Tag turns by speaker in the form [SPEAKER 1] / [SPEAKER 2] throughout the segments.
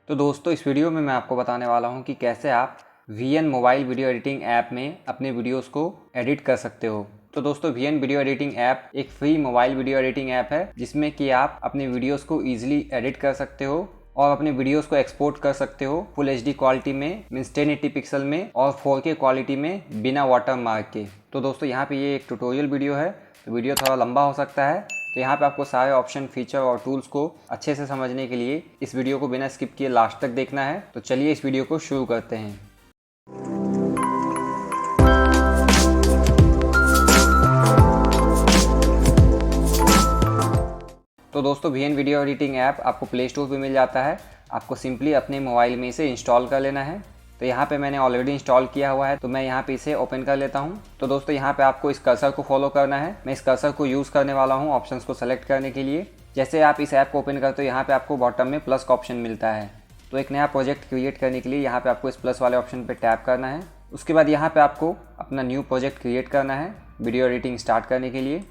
[SPEAKER 1] तो दोस्तों इस वीडियो में मैं आपको बताने वाला हूं कि कैसे आप VN mobile video editing app में अपने वीडियोस को एडिट कर सकते हो। तो दोस्तों VN वीडियो एडिटिंग ऐप एक free mobile video editing app है जिसमें कि आप अपने वीडियोस को ईजिली एडिट कर सकते हो और अपने वीडियोस को एक्सपोर्ट कर सकते हो फुल HD क्वालिटी में मीन्स 1080 पिक्सल में और 4K क्वालिटी में बिना वाटर मार्क के। तो दोस्तों यहाँ पे ये एक ट्यूटोरियल वीडियो है, तो वीडियो थोड़ा लंबा हो सकता है। तो यहाँ पे आपको सारे ऑप्शन, फीचर और टूल्स को अच्छे से समझने के लिए इस वीडियो को बिना स्किप किए लास्ट तक देखना है। तो चलिए इस वीडियो को शुरू करते हैं। तो दोस्तों VN वीडियो एडिटिंग ऐप आपको प्ले स्टोर पे मिल जाता है। आपको सिंपली अपने मोबाइल में इसे इंस्टॉल कर लेना है। तो यहाँ पे मैंने ऑलरेडी इंस्टॉल किया हुआ है, तो मैं यहाँ पे इसे ओपन कर लेता हूँ। तो दोस्तों यहाँ पे आपको इस कर्सर को फॉलो करना है। मैं इस कर्सर को यूज़ करने वाला हूँ ऑप्शंस को सेलेक्ट करने के लिए। जैसे आप इस ऐप को ओपन करते हो यहाँ पे आपको बॉटम में प्लस का ऑप्शन मिलता है। तो एक नया प्रोजेक्ट क्रिएट करने के लिए यहाँ पे आपको इस प्लस वाले ऑप्शन पे टैप करना है। उसके बाद यहाँ पे आपको अपना न्यू प्रोजेक्ट क्रिएट करना है वीडियो एडिटिंग स्टार्ट करने के लिए।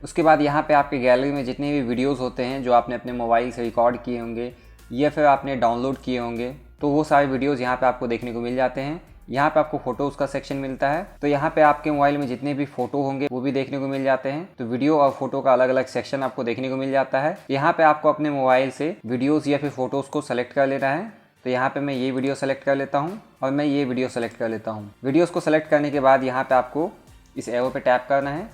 [SPEAKER 1] उसके बाद यहाँ पे आपके गैलरी में जितने भी वीडियोस होते हैं जो आपने अपने मोबाइल से रिकॉर्ड किए होंगे या फिर आपने डाउनलोड किए होंगे, तो वो सारे वीडियोस यहाँ पे आपको देखने को मिल जाते हैं। यहाँ पे आपको फोटोज़ का सेक्शन मिलता है, तो यहाँ पे आपके मोबाइल में जितने भी फोटो होंगे वो भी देखने को मिल जाते हैं। तो वीडियो और फोटो का अलग अलग सेक्शन आपको देखने को मिल जाता है। यहाँ पे आपको अपने मोबाइल से वीडियोज़ या फिर फोटोज़ को सेलेक्ट कर लेना है। तो यहाँ पे मैं ये वीडियो सेलेक्ट कर लेता हूँ और मैं ये वीडियो सेलेक्ट कर लेता हूँ। वीडियोज़ को सेलेक्ट करने के बाद यहाँ पे आपको इस एरो पे टैप करना है।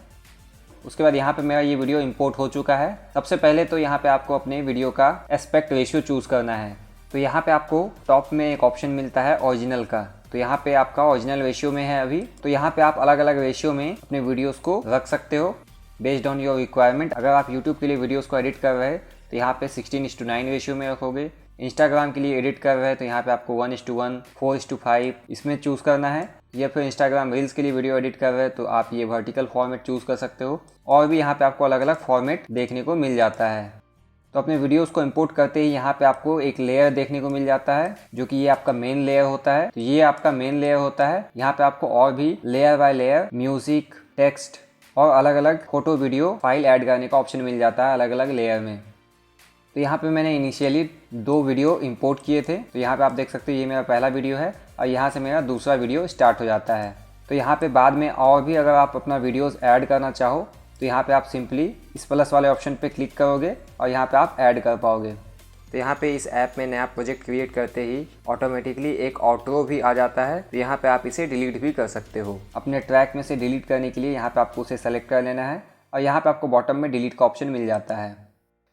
[SPEAKER 1] उसके बाद यहाँ पे मेरा ये वीडियो इंपोर्ट हो चुका है। सबसे पहले तो यहाँ पे आपको अपने वीडियो का एस्पेक्ट रेशियो चूज़ करना है। तो यहाँ पे आपको टॉप में एक ऑप्शन मिलता है ओरिजिनल का, तो यहाँ पे आपका ओरिजिनल रेशियो में है अभी। तो यहाँ पे आप अलग अलग रेशियो में अपने वीडियोस को रख सकते हो बेस्ड ऑन योर रिक्वायरमेंट। अगर आप यूट्यूब के लिए वीडियोस को एडिट कर रहे हैं तो यहाँ पे 16:9 रेशियो में रखोगे। इंस्टाग्राम के लिए एडिट कर रहे हैं तो यहाँ पे आपको 1:1, 4:5 इसमें चूज़ करना है। या फिर इंस्टाग्राम रील्स के लिए वीडियो एडिट कर रहे हैं तो आप ये वर्टिकल फॉर्मेट चूज़ कर सकते हो। और भी यहाँ पे आपको अलग अलग फॉर्मेट देखने को मिल जाता है। तो अपने वीडियोस को इंपोर्ट करते ही यहाँ पे आपको एक लेयर देखने को मिल जाता है जो कि ये आपका मेन लेयर होता है। तो ये आपका मेन लेयर होता है। यहाँ पे आपको और भी layer by layer music, text और अलग अलग फोटो वीडियो फाइल ऐड करने का ऑप्शन मिल जाता है अलग अलग लेयर में। तो यहाँ पे मैंने इनिशियली 2 वीडियो इंपोर्ट किए थे। तो यहाँ पे आप देख सकते हो ये मेरा पहला वीडियो है और यहाँ से मेरा दूसरा वीडियो स्टार्ट हो जाता है। तो यहाँ पे बाद में और भी अगर आप अपना वीडियोस ऐड करना चाहो तो यहाँ पे आप सिंपली इस प्लस वाले ऑप्शन पे क्लिक करोगे और यहाँ पे आप ऐड कर पाओगे। तो यहाँ पे इस ऐप में नया प्रोजेक्ट क्रिएट करते ही ऑटोमेटिकली एक आउट्रो भी आ जाता है। तो यहाँ पे आप इसे डिलीट भी कर सकते हो। अपने ट्रैक में से डिलीट करने के लिए यहाँ पे आपको उसे सेलेक्ट कर लेना है और यहाँ पे आपको बॉटम में डिलीट का ऑप्शन मिल जाता है।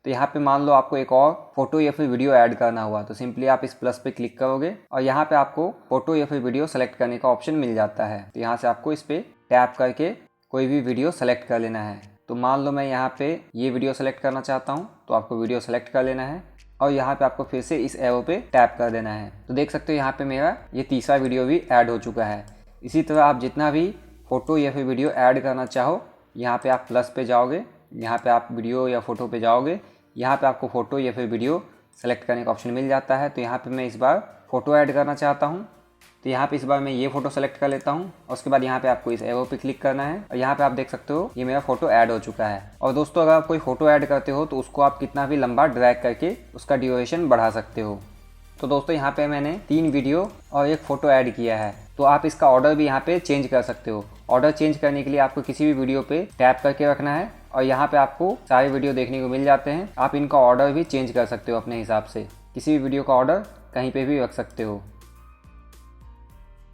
[SPEAKER 1] तो यहाँ पे मान लो आपको एक और फोटो या फिर वीडियो ऐड करना हुआ तो सिंपली आप इस प्लस पे क्लिक करोगे और यहाँ पे आपको फोटो या फिर वीडियो सेलेक्ट करने का ऑप्शन मिल जाता है। तो यहाँ से आपको इस पे टैप करके कोई भी वीडियो सेलेक्ट कर लेना है। तो मान लो मैं यहाँ पे ये वीडियो सेलेक्ट करना चाहता हूँ तो आपको वीडियो सेलेक्ट कर लेना है और यहाँ पे आपको फिर से इस एरो पे टैप कर देना है। तो देख सकते हो यहाँ पे मेरा ये तीसरा वीडियो भी ऐड हो चुका है। इसी तरह आप जितना भी फोटो या फिर वीडियो ऐड करना चाहो यहाँ पे आप प्लस पे जाओगे, यहाँ पे आप वीडियो या फोटो पे जाओगे, यहाँ पे आपको फ़ोटो या फिर वीडियो सेलेक्ट करने का ऑप्शन मिल जाता है। तो यहाँ पे मैं इस बार फ़ोटो ऐड करना चाहता हूँ तो यहाँ पे इस बार मैं ये फ़ोटो सेलेक्ट कर लेता हूँ और उसके बाद यहाँ पे आपको इस एरो पे क्लिक करना है और यहाँ पे आप देख सकते हो ये मेरा फ़ोटो ऐड हो चुका है। और दोस्तों अगर आप कोई फ़ोटो ऐड करते हो तो उसको आप कितना भी लंबा ड्रैग करके उसका ड्यूरेशन बढ़ा सकते हो। तो दोस्तों यहाँ पे मैंने 3 वीडियो और एक फ़ोटो ऐड किया है, तो आप इसका ऑर्डर भी यहाँ पे चेंज कर सकते हो। ऑर्डर चेंज करने के लिए आपको किसी भी वीडियो पे टैप करके रखना है और यहाँ पे आपको सारे वीडियो देखने को मिल जाते हैं। आप इनका ऑर्डर भी चेंज कर सकते हो अपने हिसाब से, किसी भी वीडियो का ऑर्डर कहीं पे भी रख सकते हो।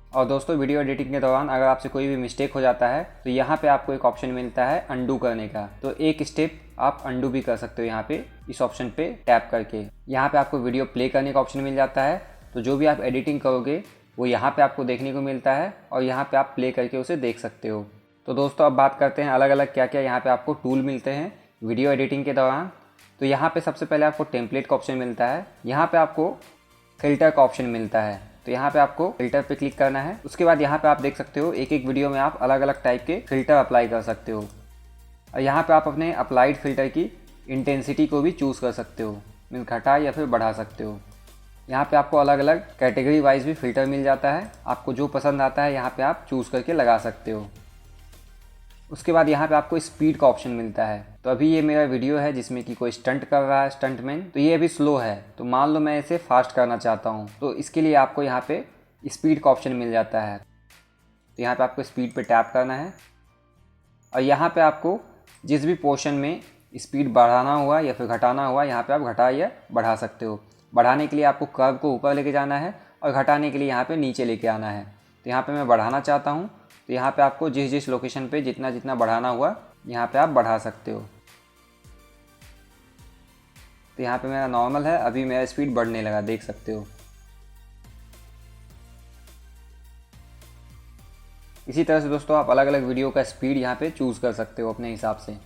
[SPEAKER 1] और दोस्तों वीडियो एडिटिंग के दौरान अगर आपसे कोई भी मिस्टेक हो जाता है तो यहाँ पे आपको एक ऑप्शन मिलता है अंडू करने का। तो एक स्टेप आप अंडू भी कर सकते हो यहाँ पे इस ऑप्शन पे टैप करके। यहाँ पे आपको वीडियो प्ले करने का ऑप्शन मिल जाता है। तो जो भी आप एडिटिंग करोगे वो यहाँ पे आपको देखने को मिलता है और यहाँ पे आप प्ले करके उसे देख सकते हो। तो दोस्तों अब बात करते हैं अलग अलग क्या क्या यहाँ पे आपको टूल मिलते हैं वीडियो एडिटिंग के दौरान। तो यहाँ पे सबसे पहले आपको टेम्पलेट का ऑप्शन मिलता है। यहाँ पे आपको फिल्टर का ऑप्शन मिलता है। तो यहाँ पे आपको फिल्टर पे क्लिक करना है। उसके बाद यहाँ पे आप देख सकते हो एक एक वीडियो में आप अलग अलग टाइप के फिल्टर अप्लाई कर सकते हो और यहाँ पे आप अपने अप्लाइड फिल्टर की इंटेंसिटी को भी चूज़ कर सकते हो, मीन घटा या फिर बढ़ा सकते हो। यहाँ पे आपको अलग अलग कैटेगरी वाइज भी फिल्टर मिल जाता है। आपको जो पसंद आता है यहाँ पे आप चूज़ करके लगा सकते हो। उसके बाद यहाँ पे आपको स्पीड का ऑप्शन मिलता है। तो अभी ये मेरा वीडियो है जिसमें कि कोई स्टंट कर रहा है स्टंटमैन, तो ये अभी स्लो है। तो मान लो मैं इसे फास्ट करना चाहता हूँ, तो इसके लिए आपको यहाँ पे स्पीड का ऑप्शन मिल जाता है। तो यहाँ पे आपको स्पीड पे टैप करना है और यहाँ पे आपको जिस भी पोर्शन में स्पीड बढ़ाना हुआ या फिर घटाना हुआ, यहाँ पे आप घटा या बढ़ा सकते हो। बढ़ाने के लिए आपको कर्व को ऊपर लेके जाना है और घटाने के लिए यहाँ पे नीचे लेके आना है। तो यहाँ पे मैं बढ़ाना चाहता हूँ, तो यहाँ पे आपको जिस जिस लोकेशन पे जितना जितना बढ़ाना हुआ यहाँ पे आप बढ़ा सकते हो। तो यहाँ पे मेरा नॉर्मल है, अभी मेरा स्पीड बढ़ने लगा, देख सकते हो। इसी तरह से दोस्तों आप अलग अलग वीडियो का स्पीड यहाँ पे चूज़ कर सकते हो अपने हिसाब से।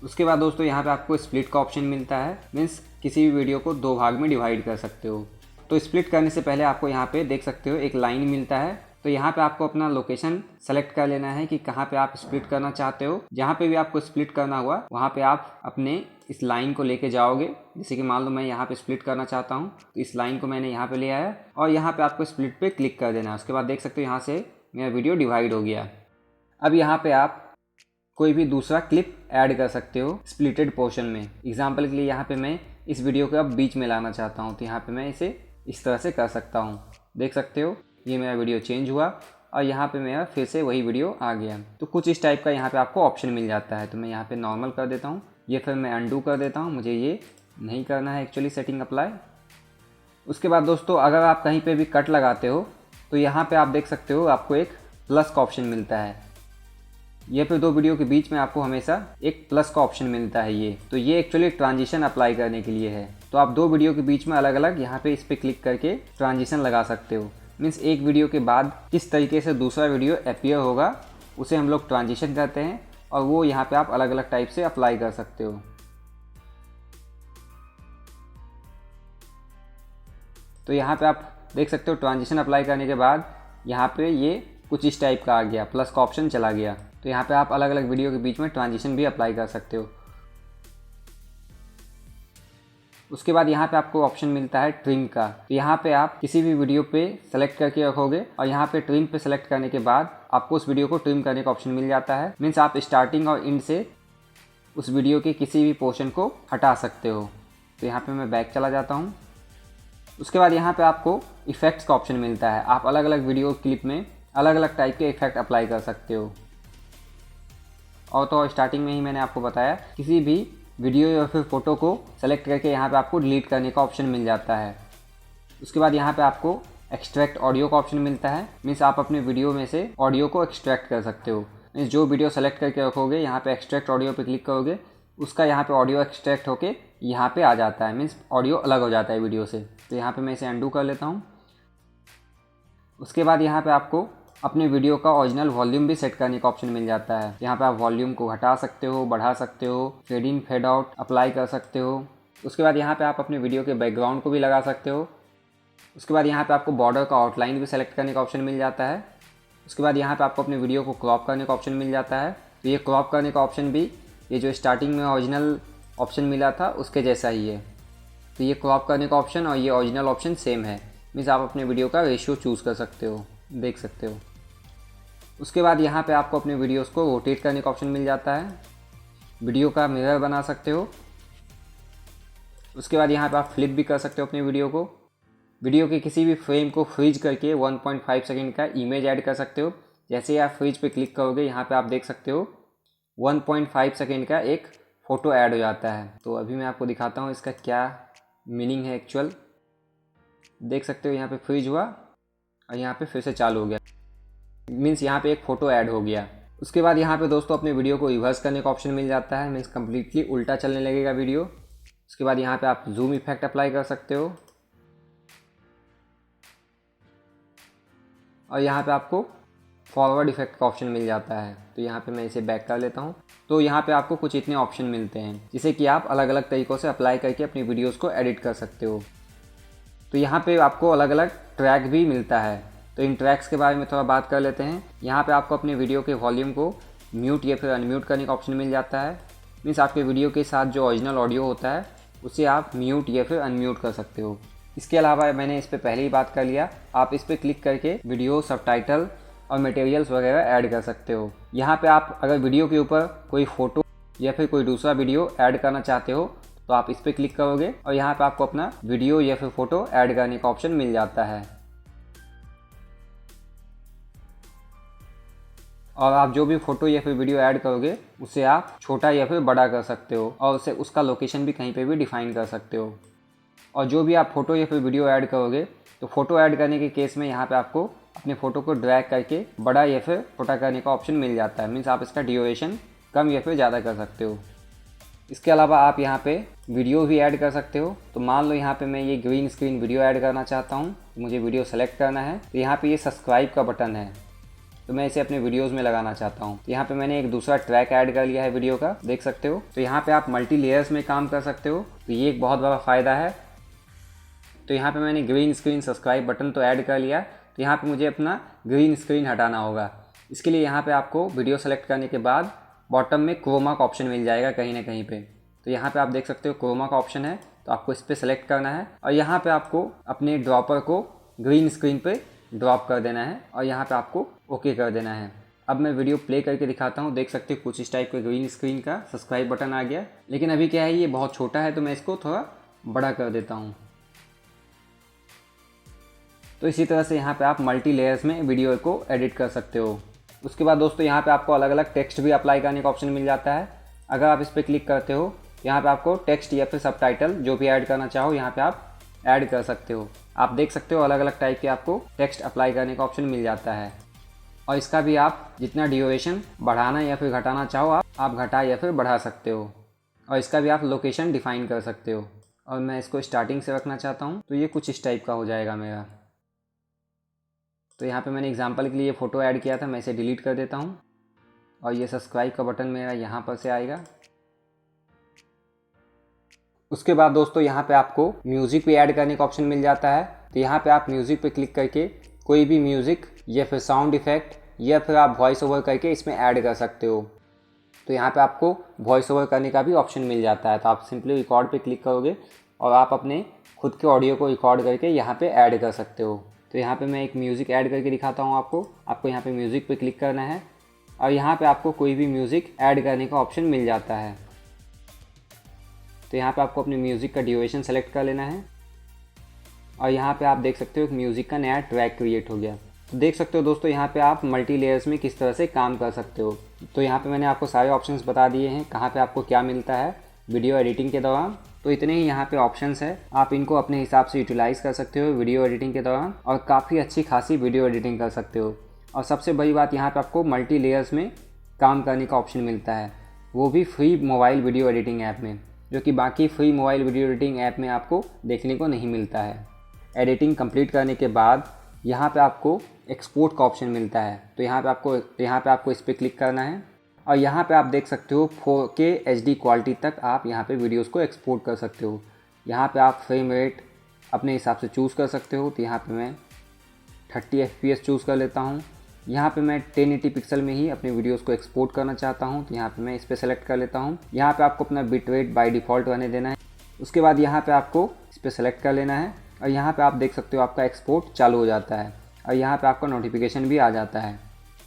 [SPEAKER 1] उसके बाद दोस्तों यहाँ पे आपको स्प्लिट का ऑप्शन मिलता है, मीन्स किसी भी वीडियो को 2 भाग में डिवाइड कर सकते हो। तो स्प्लिट करने से पहले आपको यहाँ पे देख सकते हो एक लाइन मिलता है। तो यहाँ पे आपको अपना लोकेशन सेलेक्ट कर लेना है कि कहाँ पे आप स्प्लिट करना चाहते हो। जहाँ पे भी आपको स्प्लिट करना हुआ वहाँ पे आप अपने इस लाइन को लेके जाओगे। जैसे कि मान लो मैं यहाँ पे स्प्लिट करना चाहता हूँ, तो इस लाइन को मैंने यहाँ पे ले आया और यहाँ पे आपको स्प्लिट पे क्लिक कर देना है। उसके बाद देख सकते हो यहाँ से मेरा वीडियो डिवाइड हो गया। अब यहाँ पे आप कोई भी दूसरा क्लिप ऐड कर सकते हो स्प्लिटेड पोर्शन में। एग्जाम्पल के लिए यहाँ पे मैं इस वीडियो को अब बीच में लाना चाहता हूँ, तो यहाँ पे मैं इसे इस तरह से कर सकता हूँ। देख सकते हो ये मेरा वीडियो चेंज हुआ और यहाँ पे मेरा फिर से वही वीडियो आ गया। तो कुछ इस टाइप का यहाँ पे आपको ऑप्शन मिल जाता है। तो मैं यहाँ पे नॉर्मल कर देता हूँ, ये फिर मैं अनडू कर देता हूँ, मुझे ये नहीं करना है एक्चुअली सेटिंग अप्लाई। उसके बाद दोस्तों अगर आप कहीं पे भी कट लगाते हो तो यहाँ पे आप देख सकते हो आपको एक प्लस का ऑप्शन मिलता है। ये फिर 2 वीडियो के बीच में आपको हमेशा एक प्लस का ऑप्शन मिलता है। ये तो ये एक्चुअली ट्रांजिशन अप्लाई करने के लिए है। तो आप 2 वीडियो के बीच में अलग अलग यहाँ पे इस पर क्लिक करके ट्रांजिशन लगा सकते हो। मीन्स एक वीडियो के बाद किस तरीके से दूसरा वीडियो अपीयर होगा उसे हम लोग ट्रांजिशन कहते हैं, और वो यहाँ पे आप अलग अलग टाइप से अप्लाई कर सकते हो। तो यहाँ पे आप देख सकते हो ट्रांजिशन अप्लाई करने के बाद यहाँ पे ये कुछ इस टाइप का आ गया, प्लस का ऑप्शन चला गया। तो यहाँ पे आप अलग अलग वीडियो के बीच में ट्रांजिशन भी अप्लाई कर सकते हो। उसके बाद यहाँ पे आपको ऑप्शन मिलता है ट्रिम का। तो यहाँ पे आप किसी भी वीडियो पे सेलेक्ट करके रखोगे और यहाँ पे ट्रिम पे सेलेक्ट करने के बाद आपको उस वीडियो को ट्रिम करने का ऑप्शन मिल जाता है। मीन्स आप स्टार्टिंग और एंड से उस वीडियो के किसी भी पोर्शन को हटा सकते हो। तो यहाँ पे मैं बैक चला जाता हूँ। उसके बाद यहाँ पे आपको इफ़ेक्ट्स का ऑप्शन मिलता है। आप अलग अलग वीडियो क्लिप में अलग अलग टाइप के इफेक्ट अप्लाई कर सकते हो। और तो स्टार्टिंग में ही मैंने आपको बताया किसी भी वीडियो या फिर फ़ोटो को सेलेक्ट करके यहाँ पे आपको डिलीट करने का ऑप्शन मिल जाता है। उसके बाद यहाँ पे आपको एक्सट्रैक्ट ऑडियो का ऑप्शन मिलता है। मीन्स आप अपने वीडियो में से ऑडियो को एक्सट्रैक्ट कर सकते हो। मीन्स जो वीडियो सेलेक्ट करके रखोगे यहाँ पे एक्सट्रैक्ट ऑडियो पे क्लिक करोगे, उसका यहाँ पे ऑडियो एक्सट्रैक्ट होके यहाँ पे आ जाता है। मीन्स ऑडियो अलग हो जाता है वीडियो से। तो यहाँ पे मैं इसे अनडू कर लेता हूँ। उसके बाद यहाँ पे आपको अपने वीडियो का ओरिजिनल वॉल्यूम भी सेट करने का ऑप्शन मिल जाता है। यहाँ पे आप वॉल्यूम को घटा सकते हो, बढ़ा सकते हो, fade in fade out apply कर सकते हो। उसके बाद यहाँ पे आप अपने वीडियो के बैकग्राउंड को भी लगा सकते हो। उसके बाद यहाँ पे आपको बॉर्डर का आउटलाइन भी सेलेक्ट करने का ऑप्शन मिल जाता है। उसके बाद यहाँ पे आपको अपने वीडियो को क्रॉप करने का ऑप्शन मिल जाता है। तो ये क्रॉप करने का ऑप्शन भी ये जो स्टार्टिंग में ओरिजिनल ऑप्शन मिला था उसके जैसा ही है। तो ये क्रॉप करने का ऑप्शन और ये ओरिजिनल ऑप्शन सेम है। मीन्स आप अपने वीडियो का रेशियो चूज़ कर सकते हो, देख सकते हो। उसके बाद यहाँ पे आपको अपने वीडियोस को रोटेट करने का ऑप्शन मिल जाता है। वीडियो का मिरर बना सकते हो। उसके बाद यहाँ पे आप फ्लिप भी कर सकते हो अपने वीडियो को। वीडियो के किसी भी फ्रेम को फ्रीज करके 1.5 सेकंड का इमेज ऐड कर सकते हो। जैसे ही आप फ्रीज पे क्लिक करोगे यहाँ पे आप देख सकते हो 1.5 सेकंड का एक फ़ोटो ऐड हो जाता है। तो अभी मैं आपको दिखाता हूँ इसका क्या मीनिंग है एक्चुअल। देख सकते हो यहाँ पे फ्रीज हुआ और यहाँ पे फिर से चालू हो गया। मीन्स यहाँ पे एक फ़ोटो ऐड हो गया। उसके बाद यहाँ पे दोस्तों अपने वीडियो को रिवर्स करने का ऑप्शन मिल जाता है। मीन्स कम्प्लीटली उल्टा चलने लगेगा वीडियो। उसके बाद यहाँ पे आप जूम इफेक्ट अप्लाई कर सकते हो और यहाँ पे आपको फॉरवर्ड इफेक्ट का ऑप्शन मिल जाता है। तो यहाँ पे मैं इसे बैक कर लेता हूँ। तो यहाँ पे आपको कुछ इतने ऑप्शन मिलते हैं जिसे कि आप अलग अलग तरीक़ों से अप्लाई करके अपनी वीडियोज़ को एडिट कर सकते हो। तो यहाँ पे आपको अलग अलग ट्रैक भी मिलता है। तो इन ट्रैक्स के बारे में थोड़ा बात कर लेते हैं। यहाँ पे आपको अपने वीडियो के वॉल्यूम को म्यूट या फिर अनम्यूट करने का ऑप्शन मिल जाता है। मीन्स आपके वीडियो के साथ जो ओरिजिनल ऑडियो होता है उसे आप म्यूट या फिर अनम्यूट कर सकते हो। इसके अलावा मैंने इस पर पहले ही बात कर लिया, आप इस पर क्लिक करके वीडियो सबटाइटल और मटेरियल्स वगैरह ऐड कर सकते हो। यहाँ पे आप अगर वीडियो के ऊपर कोई फ़ोटो या फिर कोई दूसरा वीडियो ऐड करना चाहते हो तो आप इस पर क्लिक करोगे और यहाँ पे आपको अपना वीडियो या फिर फ़ोटो ऐड करने का ऑप्शन मिल जाता है। और आप जो भी फ़ोटो या फिर वीडियो ऐड करोगे उसे आप छोटा या फिर बड़ा कर सकते हो और उसे उसका लोकेशन भी कहीं पे भी डिफ़ाइन कर सकते हो। और जो भी आप फ़ोटो या फिर वीडियो ऐड करोगे तो फ़ोटो ऐड करने के केस में यहाँ पे आपको अपने फ़ोटो को ड्रैग करके बड़ा या फिर छोटा करने का ऑप्शन मिल जाता है। मीन्स आप इसका ड्यूरेशन कम या फिर ज़्यादा कर सकते हो। इसके अलावा आप यहाँ पे वीडियो भी ऐड कर सकते हो। तो मान लो यहाँ पे मैं ये ग्रीन स्क्रीन वीडियो ऐड करना चाहता हूँ, मुझे वीडियो सेलेक्ट करना है। तो यहाँ पे ये सब्सक्राइब का बटन है, तो मैं इसे अपने वीडियोज़ में लगाना चाहता हूँ। तो यहाँ पे मैंने एक दूसरा ट्रैक ऐड कर लिया है वीडियो का, देख सकते हो। तो यहाँ पे आप मल्टी लेयर्स में काम कर सकते हो, तो ये एक बहुत बड़ा फ़ायदा है। तो यहाँ पे मैंने ग्रीन स्क्रीन सब्सक्राइब बटन तो ऐड कर लिया। तो यहाँ पे मुझे अपना ग्रीन स्क्रीन हटाना होगा। इसके लिए यहाँ पे आपको वीडियो सेलेक्ट करने के बाद बॉटम में क्रोमा का ऑप्शन मिल जाएगा कहीं ना कहीं पे। तो यहाँ पे आप देख सकते हो क्रोमा का ऑप्शन है, तो आपको इस पर सेलेक्ट करना है और यहाँ पे आपको अपने ड्रॉपर को ग्रीन स्क्रीन पे ड्रॉप कर देना है और यहाँ पे आपको ओके कर देना है। अब मैं वीडियो प्ले करके दिखाता हूँ। देख सकते हो कुछ इस टाइप का ग्रीन स्क्रीन का सब्सक्राइब बटन आ गया, लेकिन अभी क्या है ये बहुत छोटा है, तो मैं इसको थोड़ा बड़ा कर देता हूँ। तो इसी तरह से यहाँ पे आप मल्टी लेयर्स में वीडियो को एडिट कर सकते हो। उसके बाद दोस्तों यहाँ पे आपको अलग अलग टेक्स्ट भी अप्लाई करने का ऑप्शन मिल जाता है। अगर आप इस पर क्लिक करते हो यहाँ पे आपको टेक्स्ट या फिर सबटाइटल जो भी ऐड करना चाहो यहाँ पे आप ऐड कर सकते हो। आप देख सकते हो अलग अलग टाइप के आपको टेक्स्ट अप्लाई करने का ऑप्शन मिल जाता है। और इसका भी आप जितना ड्यूरेशन बढ़ाना या फिर घटाना चाहो आप घटा या फिर बढ़ा सकते हो। और इसका भी आप लोकेशन डिफ़ाइन कर सकते हो। और मैं इसको स्टार्टिंग से रखना चाहता हूँ, तो ये कुछ इस टाइप का हो जाएगा मेरा। तो यहाँ पे मैंने एग्जांपल के लिए फ़ोटो ऐड किया था, मैं इसे डिलीट कर देता हूँ और ये सब्सक्राइब का बटन मेरा यहाँ पर से आएगा। उसके बाद दोस्तों यहाँ पे आपको म्यूज़िक भी ऐड करने का ऑप्शन मिल जाता है। तो यहाँ पे आप म्यूज़िक पे क्लिक करके कोई भी म्यूज़िक या फिर साउंड इफ़ेक्ट या फिर आप वॉइस ओवर करके इसमें ऐड कर सकते हो। तो यहाँ पे आपको वॉइस ओवर करने का भी ऑप्शन मिल जाता है। तो आप सिंपली रिकॉर्ड पे क्लिक करोगे और आप अपने खुद के ऑडियो को रिकॉर्ड करके यहाँ पे ऐड कर सकते हो। तो यहाँ पे मैं एक म्यूज़िक ऐड करके दिखाता हूँ आपको यहाँ पे म्यूज़िक पे क्लिक करना है और यहाँ पे आपको कोई भी म्यूज़िक ऐड करने का ऑप्शन मिल जाता है। तो यहाँ पे आपको अपने म्यूज़िक का ड्यूरेशन सेलेक्ट कर लेना है और यहाँ पे आप देख सकते हो एक म्यूज़िक का नया ट्रैक क्रिएट हो गया। तो देख सकते हो दोस्तों यहाँ पे आप मल्टी लेयर्स में किस तरह से काम कर सकते हो। तो यहाँ पे मैंने आपको सारे ऑप्शंस बता दिए हैं, कहाँ पे आपको क्या मिलता है वीडियो एडिटिंग के दौरान। तो इतने ही यहाँ पे ऑप्शंस है, आप इनको अपने हिसाब से यूटिलाइज़ कर सकते हो वीडियो एडिटिंग के दौरान और काफ़ी अच्छी खासी वीडियो एडिटिंग कर सकते हो। और सबसे बड़ी बात यहाँ पे आपको मल्टी लेयर्स में काम करने का ऑप्शन मिलता है, वो भी free mobile video editing app में, जो कि बाकी free mobile video editing app में आपको देखने को नहीं मिलता है। एडिटिंग कंप्लीट करने के बाद यहाँ पे आपको एक्सपोर्ट का ऑप्शन मिलता है। तो यहाँ पे आपको इस पर क्लिक करना है और यहाँ पे आप देख सकते हो 4K HD क्वालिटी तक आप यहाँ पे वीडियोस को एक्सपोर्ट कर सकते हो। यहाँ पे आप फ्रेम रेट अपने हिसाब से चूज़ कर सकते हो। तो यहाँ पे मैं 30 FPS चूज़ कर लेता हूँ। यहाँ पे मैं 1080 पिक्सल में ही अपने वीडियोस को एक्सपोर्ट करना चाहता हूँ, तो यहाँ पे मैं इस पर सेलेक्ट कर लेता हूँ। यहाँ पे आपको अपना बिट रेट बाई डिफ़ॉल्ट रहने देना है। उसके बाद यहाँ पे आपको इस पर सेलेक्ट कर लेना है और यहाँ पे आप देख सकते हो आपका एक्सपोर्ट चालू हो जाता है और यहाँ पे आपका नोटिफिकेशन भी आ जाता है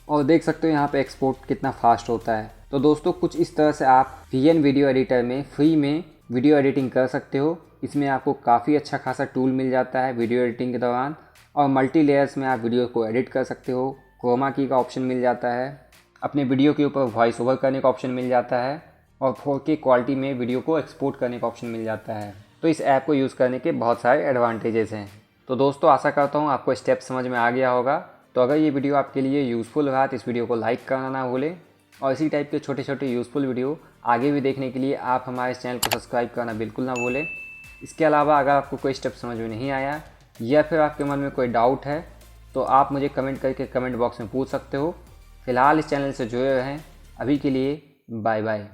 [SPEAKER 1] और देख सकते हो यहाँ पे एक्सपोर्ट कितना फास्ट होता है। तो दोस्तों कुछ इस तरह से आप VN वीडियो एडिटर में फ्री में वीडियो एडिटिंग कर सकते हो। इसमें आपको काफ़ी अच्छा खासा टूल मिल जाता है वीडियो एडिटिंग के दौरान और मल्टी लेयर्स में आप वीडियो को एडिट कर सकते हो। क्रोमा की का ऑप्शन मिल जाता है, अपने वीडियो के ऊपर वॉइस ओवर करने का ऑप्शन मिल जाता है और 4K क्वालिटी में वीडियो को एक्सपोर्ट करने का ऑप्शन मिल जाता है। तो इस ऐप को यूज़ करने के बहुत सारे एडवांटेजेस हैं। तो दोस्तों आशा करता हूँ आपको स्टेप समझ में आ गया होगा। तो अगर ये वीडियो आपके लिए यूज़फुल रहा तो इस वीडियो को लाइक करना ना भूलें और इसी टाइप के छोटे छोटे यूज़फुल वीडियो आगे भी देखने के लिए आप हमारे इस चैनल को सब्सक्राइब करना बिल्कुल ना भूलें। इसके अलावा अगर आपको कोई स्टेप समझ में नहीं आया या फिर आपके मन में कोई डाउट है तो आप मुझे कमेंट करके कमेंट बॉक्स में पूछ सकते हो। फ़िलहाल इस चैनल से जुड़े रहें। अभी के लिए बाय बाय।